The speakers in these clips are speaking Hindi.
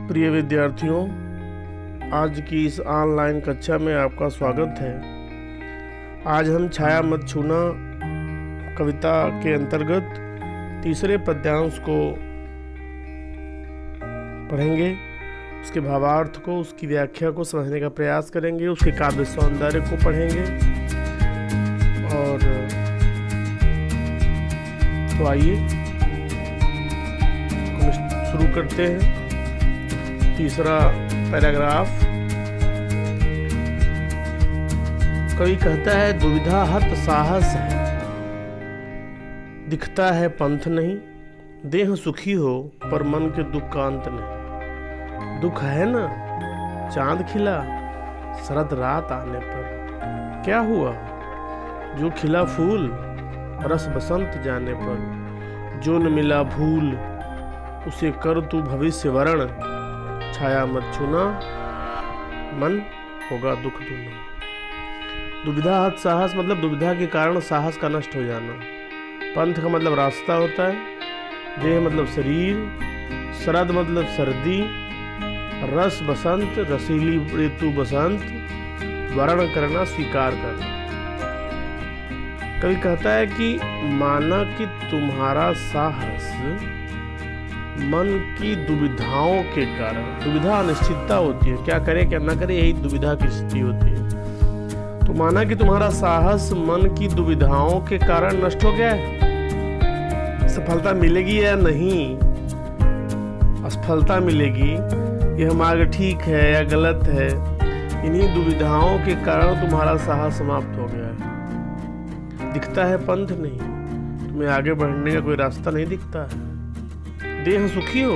प्रिय विद्यार्थियों, आज की इस ऑनलाइन कक्षा में आपका स्वागत है। आज हम छाया मत छूना कविता के अंतर्गत तीसरे पद्यांश को पढ़ेंगे। उसके भावार्थ को, उसकी व्याख्या को समझने का प्रयास करेंगे, उसके काव्य सौंदर्य को पढ़ेंगे। और तो आइए हम शुरू करते हैं। तीसरा पैराग्राफ। कवि कहता है, दुविधा हत साहस है, दिखता है पंथ नहीं। देह सुखी हो पर मन के दुख का अंत नहीं। दुख है ना, चांद खिला शरद रात आने पर। क्या हुआ जो खिला फूल रस बसंत जाने पर। जो न मिला भूल उसे कर तू भविष्य वरण। छाया मत छूना मन होगा दुख दूना। दुविधा हत साहस मतलब दुविधा के कारण साहस का नष्ट हो जाना। पंथ का मतलब रास्ता होता है। देह मतलब शरीर। शरद मतलब सर्दी। रस बसंत रसीली ऋतु बसंत। वर्ण करना स्वीकार करना। कवि कहता है कि माना कि तुम्हारा साहस मन की दुविधाओं के कारण, दुविधा अनिश्चितता होती है, क्या करे क्या ना करे, यही दुविधा की स्थिति होती है। तो माना कि तुम्हारा साहस मन की दुविधाओं के कारण नष्ट हो गया है। सफलता मिलेगी या नहीं, असफलता मिलेगी, यह मार्ग ठीक है या गलत है, इन्हीं दुविधाओं के कारण तुम्हारा साहस समाप्त हो गया है। दिखता है पंथ नहीं, तुम्हें आगे बढ़ने का कोई रास्ता नहीं दिखता है। देह सुखी हो,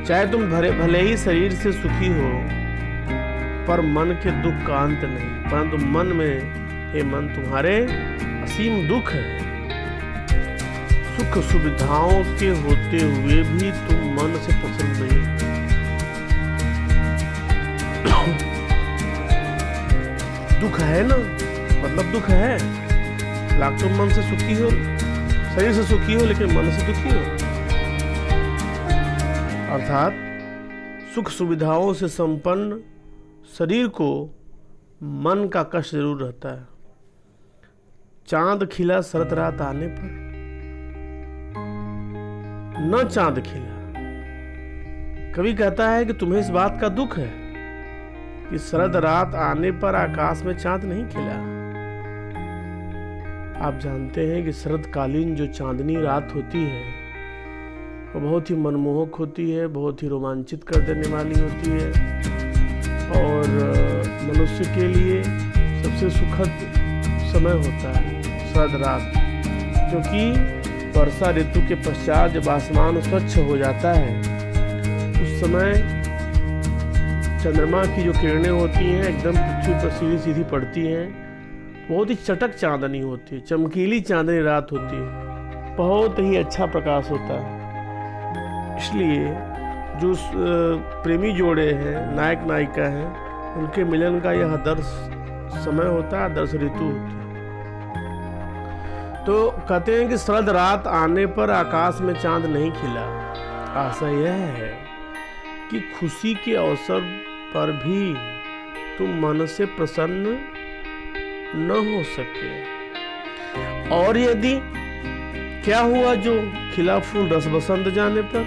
चाहे तुम भले ही शरीर से सुखी हो, पर मन के दुख का अंत नहीं। परंतु मन में, हे मन, तुम्हारे असीम दुख है। सुख सुविधाओं के होते हुए भी तुम मन से प्रसन्न नहीं। दुख है ना, मतलब दुख है। लाख तुम मन से सुखी हो, शरीर से सुखी हो, लेकिन मन से दुखी हो। अर्थात सुख सुविधाओं से संपन्न शरीर को मन का कष्ट जरूर रहता है। चांद खिला शरद रात आने पर न चांद खिला। कवि कहता है कि तुम्हें इस बात का दुख है कि शरद रात आने पर आकाश में चांद नहीं खिला। आप जानते हैं कि शरदकालीन जो चांदनी रात होती है वो बहुत ही मनमोहक होती है, बहुत ही रोमांचित कर देने वाली होती है और मनुष्य के लिए सबसे सुखद समय होता है शरद रात। क्योंकि वर्षा ऋतु के पश्चात जब आसमान स्वच्छ हो जाता है, उस समय चंद्रमा की जो किरणें होती हैं एकदम पृथ्वी पर सीधी सीधी पड़ती हैं। बहुत ही चटक चांदनी होती है, चमकीली चांदनी रात होती है, बहुत ही अच्छा प्रकाश होता है। इसलिए जो प्रेमी जोड़े हैं, नायक नायिका हैं, उनके मिलन का यह आदर्श समय होता है, आदर्श ऋतु होती है। तो कहते हैं कि शरद रात आने पर आकाश में चांद नहीं खिला। आशा यह है कि खुशी के अवसर पर भी तुम मन से प्रसन्न न हो सके। और यदि क्या हुआ जो खिला फूल रस बसंत जाने पर,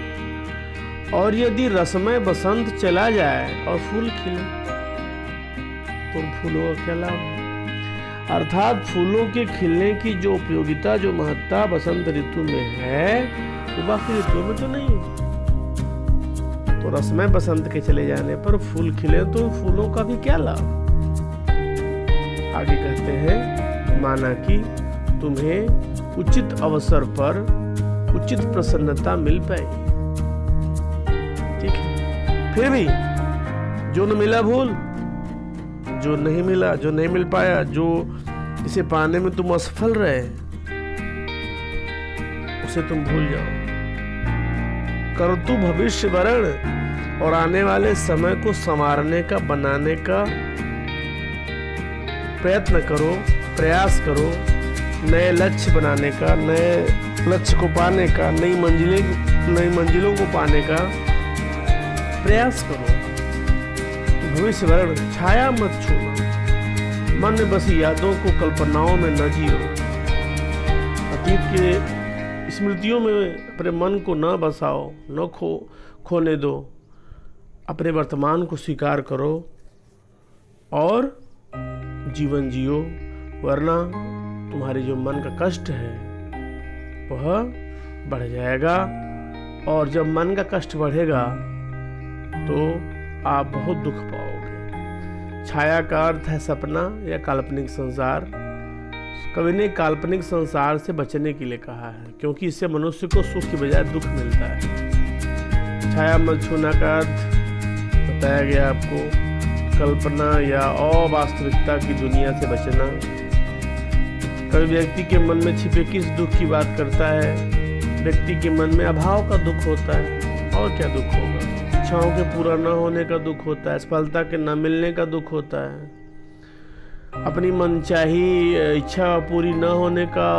और यदि रसमय बसंत चला जाए और फूल खिले तो फूलों का क्या लाभ। अर्थात फूलों के खिलने की जो उपयोगिता, जो महत्ता बसंत ऋतु में है, वो बाकी ऋतु में तो नहीं। तो रसमय बसंत के चले जाने पर फूल खिले तो फूलों का भी क्या लाभ। आगे कहते हैं, माना कि तुम्हें उचित अवसर पर उचित प्रसन्नता मिल पाई, ठीक है, फिर भी जो न मिला भूल, जो नहीं मिला, जो नहीं मिल पाया, जो इसे पाने में तुम असफल रहे, उसे तुम भूल जाओ। कर तू भविष्य वरण, और आने वाले समय को संवारने का, बनाने का प्रयत्न करो, प्रयास करो। नए लक्ष्य बनाने का, नए लक्ष्य को पाने का, नई मंजिलों को पाने का प्रयास करो। तो भविष्य वर्ण छाया मत छोड़ो, मन में बसी यादों को कल्पनाओं में न जियो। अतीत के स्मृतियों में अपने मन को न बसाओ, न खोने दो। अपने वर्तमान को स्वीकार करो और जीवन जियो, वरना तुम्हारे जो मन का कष्ट है वह बढ़ जाएगा। और जब मन का कष्ट बढ़ेगा तो आप बहुत दुख पाओगे। छाया का अर्थ है सपना या काल्पनिक संसार। कवि ने काल्पनिक संसार से बचने के लिए कहा है, क्योंकि इससे मनुष्य को सुख की बजाय दुख मिलता है। छाया मत छूना का अर्थ बताया गया आपको, कल्पना या अवास्तविकता की दुनिया से बचना। कभी व्यक्ति के मन में छिपे किस दुख की बात करता है? व्यक्ति के मन में अभाव का दुख होता है, और क्या दुख होगा? इच्छाओं के पूरा न होने का दुख होता है, सफलता के न मिलने का दुख होता है, अपनी मनचाही इच्छा पूरी न होने का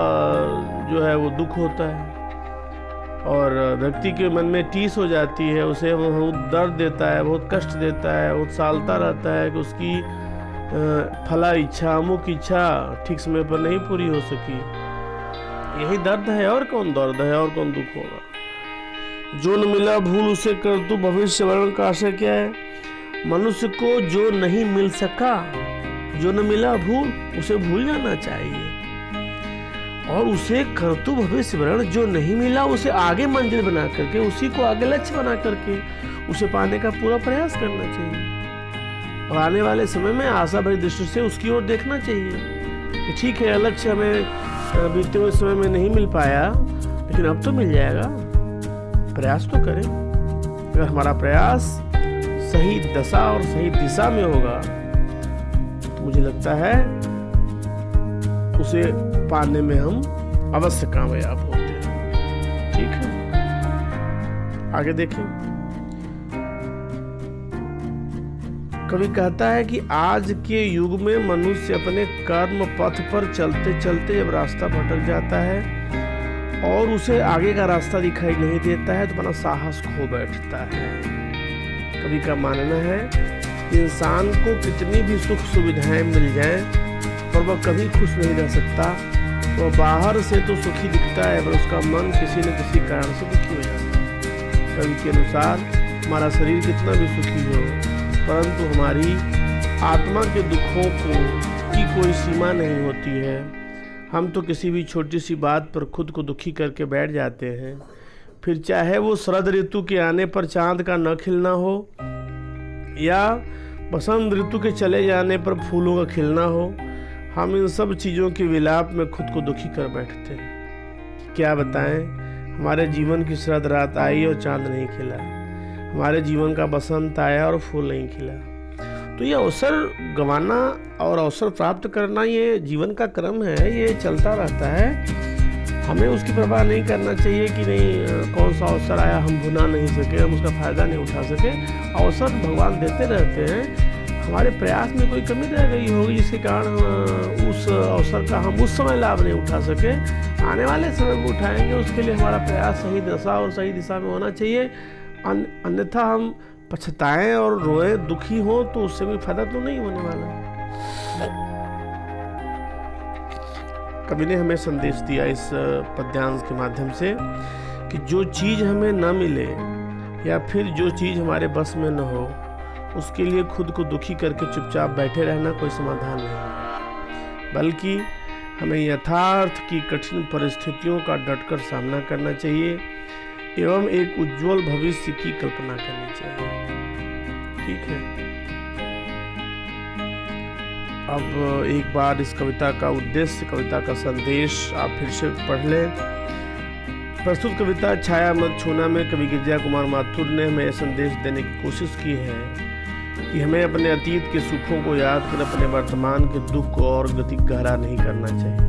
जो है वो दुख होता है। और व्यक्ति के मन में टीस हो जाती है, उसे बहुत दर्द देता है, बहुत कष्ट देता है, बहुत सालता रहता है कि उसकी फला इच्छा, अमुक इच्छा ठीक समय पर नहीं पूरी हो सकी। यही दर्द है, और कौन दर्द है, और कौन दुख होगा? जो न मिला भूल उसे कर तू भविष्य वर्ण का आशय क्या है? मनुष्य को जो नहीं मिल सका, जो न मिला भूल, उसे भूल जाना चाहिए और उसे कर तू भविष्य वर्ण। जो नहीं मिला उसे आगे मंजिल बना करके, उसी को आगे लक्ष्य बना करके उसे पाने का पूरा प्रयास करना चाहिए। और आने वाले समय में आशा भरी दृष्टि से उसकी ओर देखना चाहिए कि ठीक है, लक्ष्य हमें बीते हुए समय में नहीं मिल पाया, लेकिन अब तो मिल जाएगा। प्रयास तो करें। अगर हमारा प्रयास सही दशा और सही दिशा में होगा तो मुझे लगता है उसे पाने में हम अवश्य कामयाब होते हैं। ठीक है, आगे देखें। कवि कहता है कि आज के युग में मनुष्य अपने कर्म पथ पर चलते चलते जब रास्ता भटक जाता है और उसे आगे का रास्ता दिखाई नहीं देता है तो अपना साहस खो बैठता है। कवि का मानना है इंसान को कितनी भी सुख सुविधाएं मिल जाएं पर वह कभी खुश नहीं रह सकता। वह बाहर से तो सुखी दिखता है पर उसका मन किसी न किसी कारण से दुखी हो जाता है। कवि के अनुसार हमारा शरीर कितना भी सुखी हो, परंतु हमारी आत्मा के दुखों की कोई सीमा नहीं होती है। हम तो किसी भी छोटी सी बात पर खुद को दुखी करके बैठ जाते हैं, फिर चाहे वो शरद ऋतु के आने पर चांद का न खिलना हो या बसंत ऋतु के चले जाने पर फूलों का खिलना हो। हम इन सब चीज़ों के विलाप में खुद को दुखी कर बैठते हैं। क्या बताएं, हमारे जीवन की शरद रात आई और चांद नहीं खिला, हमारे जीवन का बसंत आया और फूल नहीं खिला। तो ये अवसर गंवाना और अवसर प्राप्त करना ये जीवन का क्रम है, ये चलता रहता है। हमें उसकी परवाह नहीं करना चाहिए कि नहीं कौन सा अवसर आया हम भुना नहीं सके, हम उसका फायदा नहीं उठा सके। अवसर भगवान देते रहते हैं, हमारे प्रयास में कोई कमी रह गई होगी जिसके कारण उस अवसर का हम उस समय लाभ नहीं उठा सके। आने वाले समय में उठाएंगे, उसके लिए हमारा प्रयास सही दशा और सही दिशा में होना चाहिए। अन्यथा हम पछताएं और रोए दुखी हो तो उससे भी फायदा तो नहीं होने वाला। कवि ने हमें संदेश दिया इस पद्यांश के माध्यम से कि जो चीज़ हमें न मिले या फिर जो चीज़ हमारे बस में न हो उसके लिए खुद को दुखी करके चुपचाप बैठे रहना कोई समाधान नहीं है, बल्कि हमें यथार्थ की कठिन परिस्थितियों का डटकर सामना करना चाहिए एवं एक उज्जवल भविष्य की कल्पना करनी चाहिए। ठीक है, अब एक बार इस कविता का उद्देश्य, कविता का संदेश आप फिर से पढ़ लें। प्रस्तुत कविता छाया मत छूना में कवि गिरिजा कुमार माथुर ने हमें यह संदेश देने की कोशिश की है कि हमें अपने अतीत के सुखों को याद कर अपने वर्तमान के दुख को और गहरा नहीं करना चाहिए।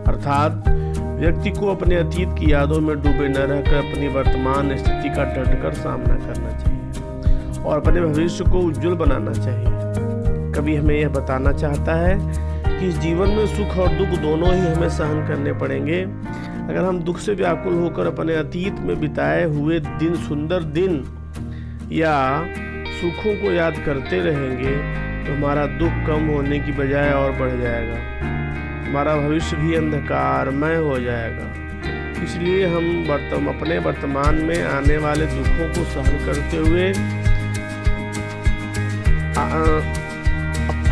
अर्थात व्यक्ति को अपने अतीत की यादों में डूबे न रहकर अपनी वर्तमान स्थिति का डटकर सामना करना चाहिए और अपने भविष्य को उज्जवल बनाना चाहिए। कवि हमें यह बताना चाहता है कि इस जीवन में सुख और दुख दोनों ही हमें सहन करने पड़ेंगे। अगर हम दुख से व्याकुल होकर अपने अतीत में बिताए हुए दिन, सुंदर दिन या सुखों को याद करते रहेंगे तो हमारा दुख कम होने की बजाय और बढ़ जाएगा, हमारा भविष्य भी अंधकारमय हो जाएगा। इसलिए हम अपने वर्तमान में आने वाले दुखों को सहन करते हुए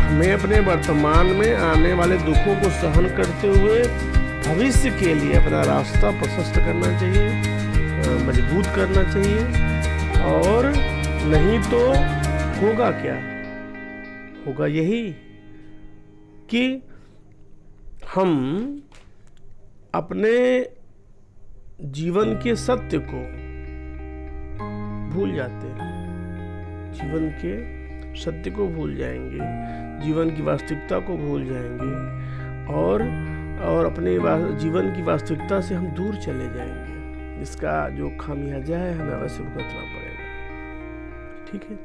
हमें अपने वर्तमान में आने वाले दुखों को सहन करते हुए भविष्य के लिए अपना रास्ता प्रशस्त करना चाहिए, मजबूत करना चाहिए। और नहीं तो होगा क्या? होगा यही कि हम अपने जीवन के सत्य को भूल जाते हैं, जीवन के सत्य को भूल जाएंगे, जीवन की वास्तविकता को भूल जाएंगे और अपने जीवन की वास्तविकता से हम दूर चले जाएंगे। इसका जो खामियाजा है हमें अवश्य भुगतना पड़ेगा। ठीक है,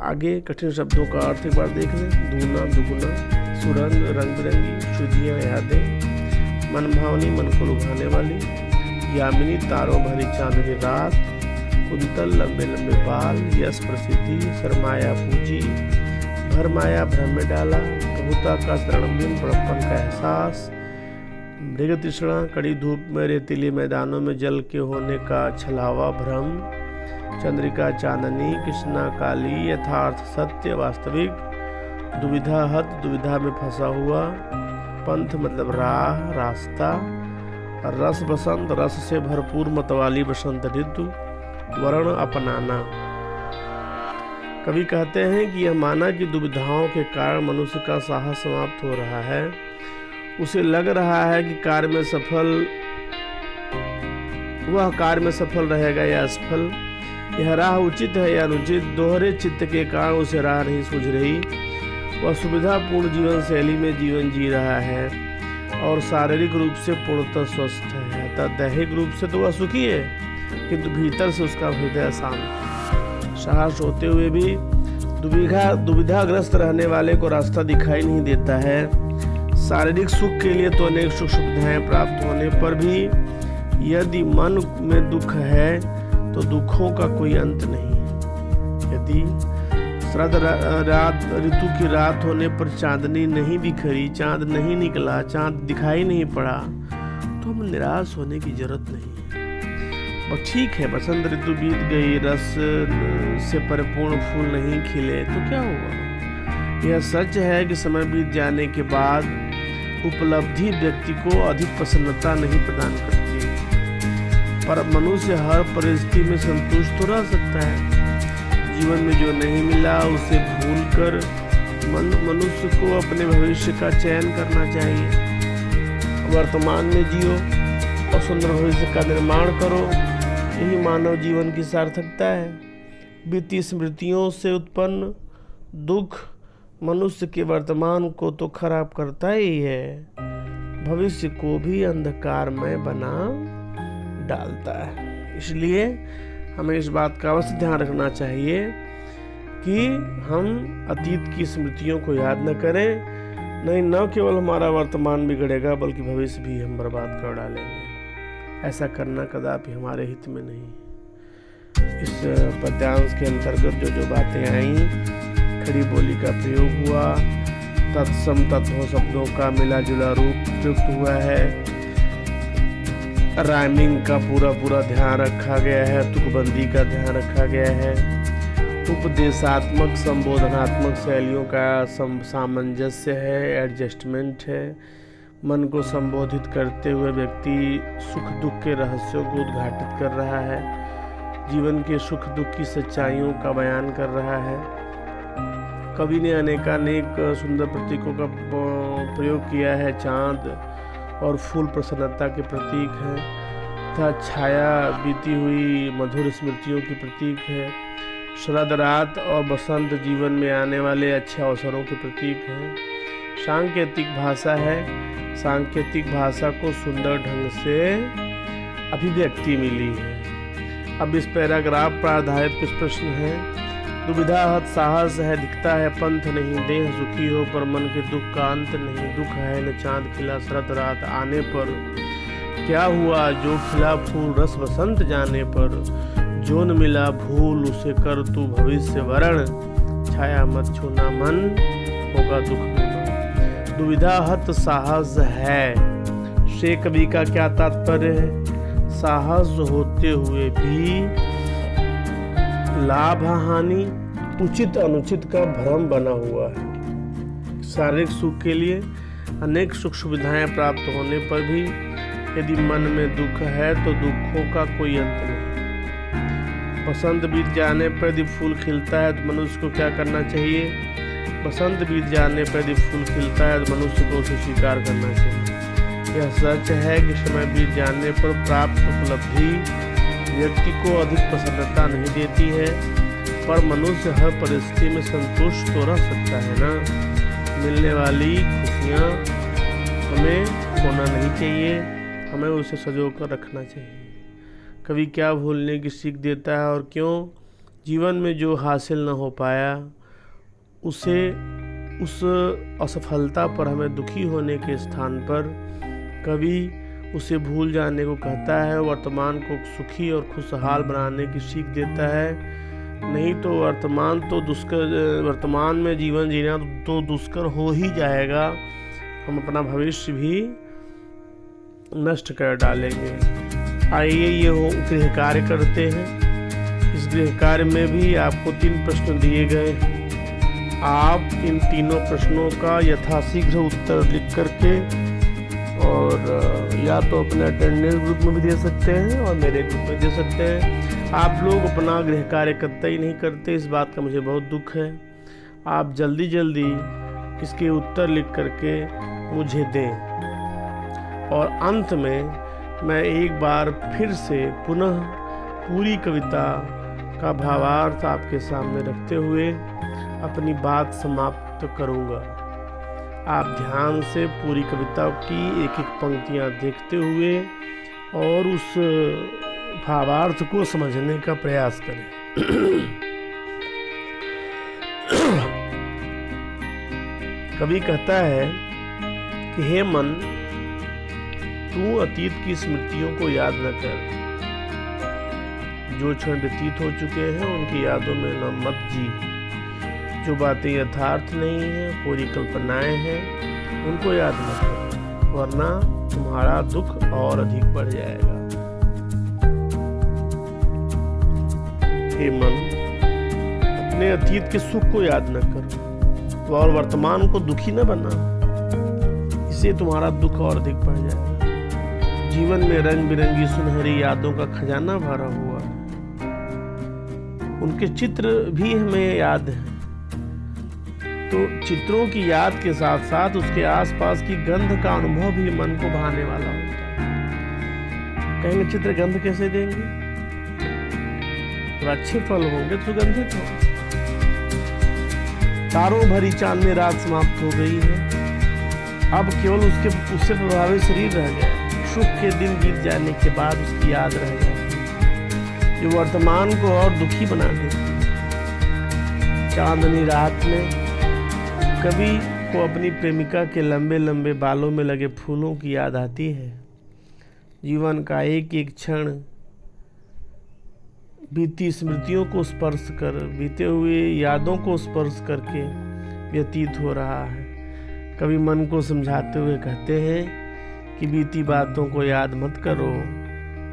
आगे कठिन शब्दों का अर्थ एक बार देख लें। दूना, दुगुना, सुरंग, रंग बिरंगी, शुद्धियाँ, यादें, मनभावनी, मन को लुभाने वाली, यामिनी, तारों भरी चांदनी रात, कुंतल, लंबे लंबे बाल, यश, प्रसिद्धि, सरमाया पूजी, भरमाया भ्रम में डाला, कबूता का शरणबिन, बड़प्पन का एहसास, मृग तृष्णा, कड़ी धूप में रेतीले मैदानों में जल के होने का छलावा भ्रम, चंद्रिका चांदनी, कृष्णा काली, यथार्थ सत्य वास्तविक, दुविधा हत, दुविधा में फंसा हुआ, पंथ मतलब राह, रास्ता, रस बसंत, रस से भरपूर मतवाली बसंत ऋतु, वर्ण अपनाना। कवि कहते हैं कि यह माना कि दुविधाओं के कारण मनुष्य का साहस समाप्त हो रहा है, उसे लग रहा है कि वह कार्य में सफल रहेगा या असफल, यह राह उचित है या अनुचित, दोहरे चित्त के कारण उसे राह नहीं सूझ रही। वह सुविधापूर्ण जीवन शैली में जीवन जी रहा है और शारीरिक रूप से पूर्णतः स्वस्थ है, अतः दैहिक रूप से तो वह सुखी है किंतु भीतर से उसका हृदय शांत। साहस होते हुए भी दुविधाग्रस्त रहने वाले को रास्ता दिखाई नहीं देता है। शारीरिक सुख के लिए तो अनेक सुख सुविधाएं प्राप्त होने पर भी यदि मन में दुख है तो दुखों का कोई अंत नहीं। यदि शरद ऋतु की रात होने पर चांदनी नहीं बिखरी, चांद नहीं निकला, चांद दिखाई नहीं पड़ा तो हम निराश होने की जरूरत नहीं। बस ठीक है, बसंत ऋतु बीत गई, रस से परिपूर्ण फूल नहीं खिले तो क्या हुआ? यह सच है कि समय बीत जाने के बाद उपलब्धि व्यक्ति को अधिक प्रसन्नता नहीं प्रदान करती, पर मनुष्य हर परिस्थिति में संतुष्ट तो रह सकता है। जीवन में जो नहीं मिला उसे भूलकर मनुष्य को अपने भविष्य का चयन करना चाहिए। वर्तमान में जियो और सुंदर भविष्य का निर्माण करो, यही मानव जीवन की सार्थकता है। बीती स्मृतियों से उत्पन्न दुख मनुष्य के वर्तमान को तो खराब करता ही है, भविष्य को भी अंधकारमय बना डालता है। इसलिए हमें इस बात का अवश्य ध्यान रखना चाहिए कि हम अतीत की स्मृतियों को याद न करें, नहीं न केवल हमारा वर्तमान बिगड़ेगा बल्कि भविष्य भी हम बर्बाद कर डालेंगे। ऐसा करना कदापि हमारे हित में नहीं। इस पद्यांश के अंतर्गत जो बातें आई, खड़ी बोली का प्रयोग हुआ, तत्सम तत्व शब्दों का मिला जुला रूप प्रयुक्त हुआ है, राइमिंग का पूरा ध्यान रखा गया है, तुकबंदी का ध्यान रखा गया है, उपदेशात्मक संबोधनात्मक शैलियों का सामंजस्य है, एडजस्टमेंट है। मन को संबोधित करते हुए व्यक्ति सुख दुख के रहस्यों को उद्घाटित कर रहा है, जीवन के सुख दुख की सच्चाइयों का बयान कर रहा है। कवि ने अनेकानेक सुंदर प्रतीकों का प्रयोग किया है। चाँद और फूल प्रसन्नता के प्रतीक हैं तथा छाया बीती हुई मधुर स्मृतियों की प्रतीक है। शरद रात और बसंत जीवन में आने वाले अच्छे अवसरों के प्रतीक हैं। सांकेतिक भाषा है, सांकेतिक भाषा को सुंदर ढंग से अभिव्यक्ति मिली है। अब इस पैराग्राफ पर आधारित कुछ प्रश्न हैं। दुविधा हत साहस है, दिखता है पंथ नहीं, देह सुखी हो पर मन के दुख का अंत नहीं। दुख है न चांद खिला शरद रात आने पर, क्या हुआ जो खिला फूल रस बसंत जाने पर, जो न मिला भूल उसे कर तू भविष्य वरण, छाया मत छूना मन होगा दुख दूना। दुविधा हत साहस है से कवि का क्या तात्पर्य है? साहस होते हुए भी लाभ हानि, उचित अनुचित का भ्रम बना हुआ है। शारीरिक सुख के लिए अनेक सुख सुविधाएं प्राप्त होने पर भी यदि मन में दुख है तो दुखों का कोई अंत नहीं। बसंत बीत जाने पर यदि फूल खिलता है तो मनुष्य को क्या करना चाहिए? बसंत बीत जाने पर यदि फूल खिलता है तो मनुष्य को उसे स्वीकार करना चाहिए। यह सच है कि समय बीत जाने पर प्राप्त उपलब्धि व्यक्ति को अधिक प्रसन्नता नहीं देती है, पर मनुष्य हर परिस्थिति में संतुष्ट तो रह सकता है ना। मिलने वाली खुशियाँ हमें खोना नहीं चाहिए, हमें उसे सजो कर रखना चाहिए। कभी क्या भूलने की सीख देता है और क्यों? जीवन में जो हासिल न हो पाया उसे उस असफलता पर हमें दुखी होने के स्थान पर कभी उसे भूल जाने को कहता है। वर्तमान को सुखी और खुशहाल बनाने की सीख देता है। नहीं तो वर्तमान में जीवन जीना तो दुष्कर हो ही जाएगा। हम अपना भविष्य भी नष्ट कर डालेंगे। आइए ये गृह कार्य करते हैं। इस गृह कार्य में भी आपको 3 प्रश्न दिए गए हैं। आप इन तीनों प्रश्नों का यथाशीघ्र उत्तर लिख करके और या तो अपने अटेंडेंस ग्रुप में भी दे सकते हैं और मेरे ग्रुप में दे सकते हैं। आप लोग अपना गृह कार्य करते ही नहीं करते, इस बात का मुझे बहुत दुख है। आप जल्दी जल्दी इसके उत्तर लिख करके मुझे दें। और अंत में मैं एक बार फिर से पुनः पूरी कविता का भावार्थ आपके सामने रखते हुए अपनी बात समाप्त करूंगा। आप ध्यान से पूरी कविता की एक एक पंक्तियां देखते हुए और उस भावार्थ को समझने का प्रयास करें। कवि कहता है कि हे मन, तू अतीत की स्मृतियों को याद न कर। जो क्षण व्यतीत हो चुके हैं उनकी यादों में न मत जी। जो बातें यथार्थ नहीं है, पूरी कल्पनाएं हैं, उनको याद न कर, वरना तुम्हारा दुख और अधिक बढ़ जाएगा। हे मन, अपने अतीत के सुख को याद न कर और वर्तमान को दुखी न बना, इससे तुम्हारा दुख और अधिक बढ़ जाएगा। जीवन में रंग बिरंगी सुनहरी यादों का खजाना भरा हुआ है। उनके चित्र भी हमें याद है, तो चित्रों की याद के साथ साथ उसके आसपास की गंध का अनुभव भी मन को भाने वाला होता है। कहेंगे चित्र गंध कैसे देंगे? तो अच्छे फल होंगे तो सुगंधित हो। तारों भरी चांदनी रात समाप्त हो गई है, अब केवल उससे प्रभावित शरीर रह गया। सुख के दिन बीत जाने के बाद उसकी याद रह जाती, जो वर्तमान को और दुखी बना देती। चांदनी रात में कवि को अपनी प्रेमिका के लंबे लंबे बालों में लगे फूलों की याद आती है। जीवन का एक एक क्षण बीती स्मृतियों को स्पर्श कर, बीते हुए यादों को स्पर्श करके व्यतीत हो रहा है। कवि मन को समझाते हुए कहते हैं कि बीती बातों को याद मत करो,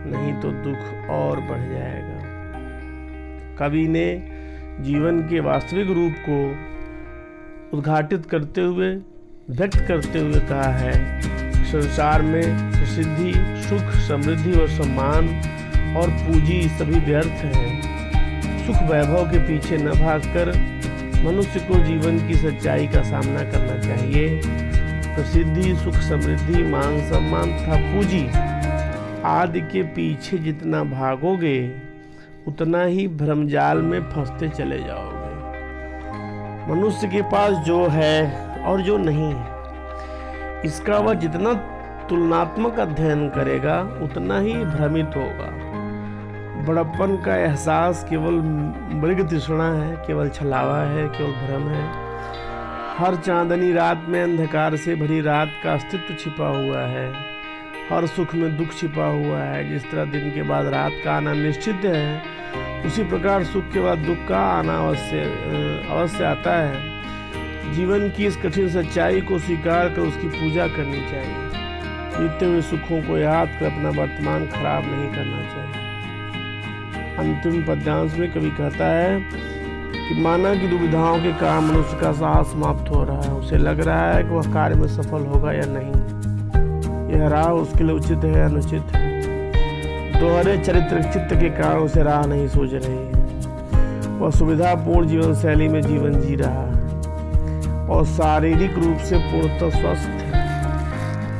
नहीं तो दुख और बढ़ जाएगा। कवि ने जीवन के वास्तविक रूप को उद्घाटित करते हुए, व्यक्त करते हुए कहा है, संसार में प्रसिद्धि, सुख, समृद्धि और सम्मान और पूंजी सभी व्यर्थ है। सुख वैभव के पीछे न भागकर मनुष्य को जीवन की सच्चाई का सामना करना चाहिए। प्रसिद्धि, सुख, समृद्धि, मान सम्मान तथा पूंजी आदि के पीछे जितना भागोगे उतना ही भ्रमजाल में फंसते चले जाओगे। मनुष्य के पास जो है और जो नहीं है, इसका वह जितना तुलनात्मक अध्ययन करेगा उतना ही भ्रमित होगा। बड़प्पन का एहसास केवल मृग तृष्णा है, केवल छलावा है, केवल भ्रम है। हर चांदनी रात में अंधकार से भरी रात का अस्तित्व छिपा हुआ है। हर सुख में दुख छिपा हुआ है। जिस तरह दिन के बाद रात का आना निश्चित है, उसी प्रकार सुख के बाद दुख का आना अवश्य आता है। जीवन की इस कठिन सच्चाई को स्वीकार कर उसकी पूजा करनी चाहिए। बीते हुए सुखों को याद कर अपना वर्तमान खराब नहीं करना चाहिए। अंतिम पद्यांश में कवि कहता है कि माना कि दुविधाओं के कारण मनुष्य का साहस समाप्त हो रहा है। उसे लग रहा है कि वह कार्य में सफल होगा या नहीं। यह राह उसके लिए उचित है या अनुचित है। दोहरे चरित्र चित्त के कारण उसे राह नहीं सूझ रही है। वह सुविधापूर्ण जीवन शैली में जीवन जी रहा है और शारीरिक रूप से पूर्णतः स्वस्थ है।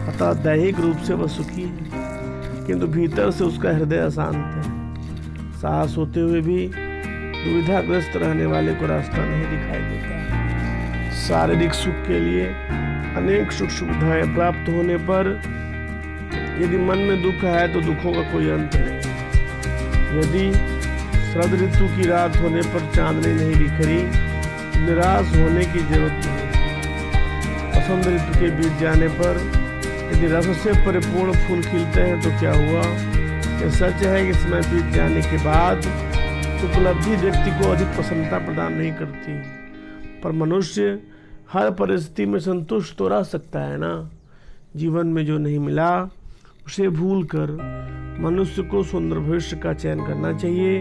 अतः दैहिक रूप से वह सुखी है, किंतु भीतर से उसका हृदय अशांत है। साहस होते हुए भी दुविधाग्रस्त रहने वाले को रास्ता नहीं दिखाई देता। शारीरिक सुख के लिए अनेक सुख सुविधाएं प्राप्त होने पर यदि मन में दुख है तो दुखों का कोई अंत नहीं। यदि शरद ऋतु की रात होने पर चांदनी नहीं बिखरी, निराश होने की जरूरत नहीं। बसंत ऋतु के बीत जाने पर यदि रस से परिपूर्ण फूल खिलते हैं तो क्या हुआ? यह सच है कि समय बीत जाने के बाद उपलब्धि व्यक्ति को अधिक प्रसन्नता प्रदान नहीं करती, पर मनुष्य हर परिस्थिति में संतुष्ट तो रह सकता है ना। जीवन में जो नहीं मिला उसे भूलकर मनुष्य को सुंदर भविष्य का चयन करना चाहिए।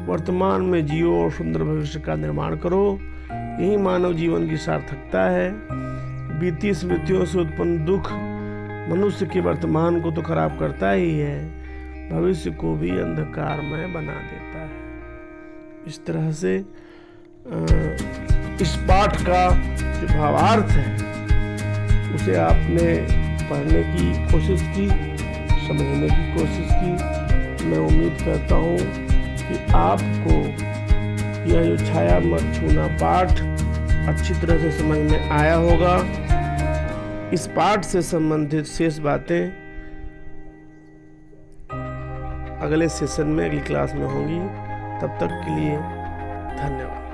वर्तमान में जियो और सुंदर भविष्य का निर्माण करो। यही मानव जीवन की सार्थकता है। बीती स्मृतियों से उत्पन्न दुख मनुष्य के वर्तमान को तो खराब करता ही है, भविष्य को भी अंधकारमय बना देता है। इस तरह से इस पाठ का जो भावार्थ है उसे आपने पढ़ने की कोशिश की, समझने की कोशिश की। मैं उम्मीद करता हूँ कि आपको यह जो छाया मत छूना पाठ अच्छी तरह से समझ में आया होगा। इस पाठ से संबंधित शेष बातें अगले सेशन में, अगली क्लास में होंगी। तब तक के लिए धन्यवाद।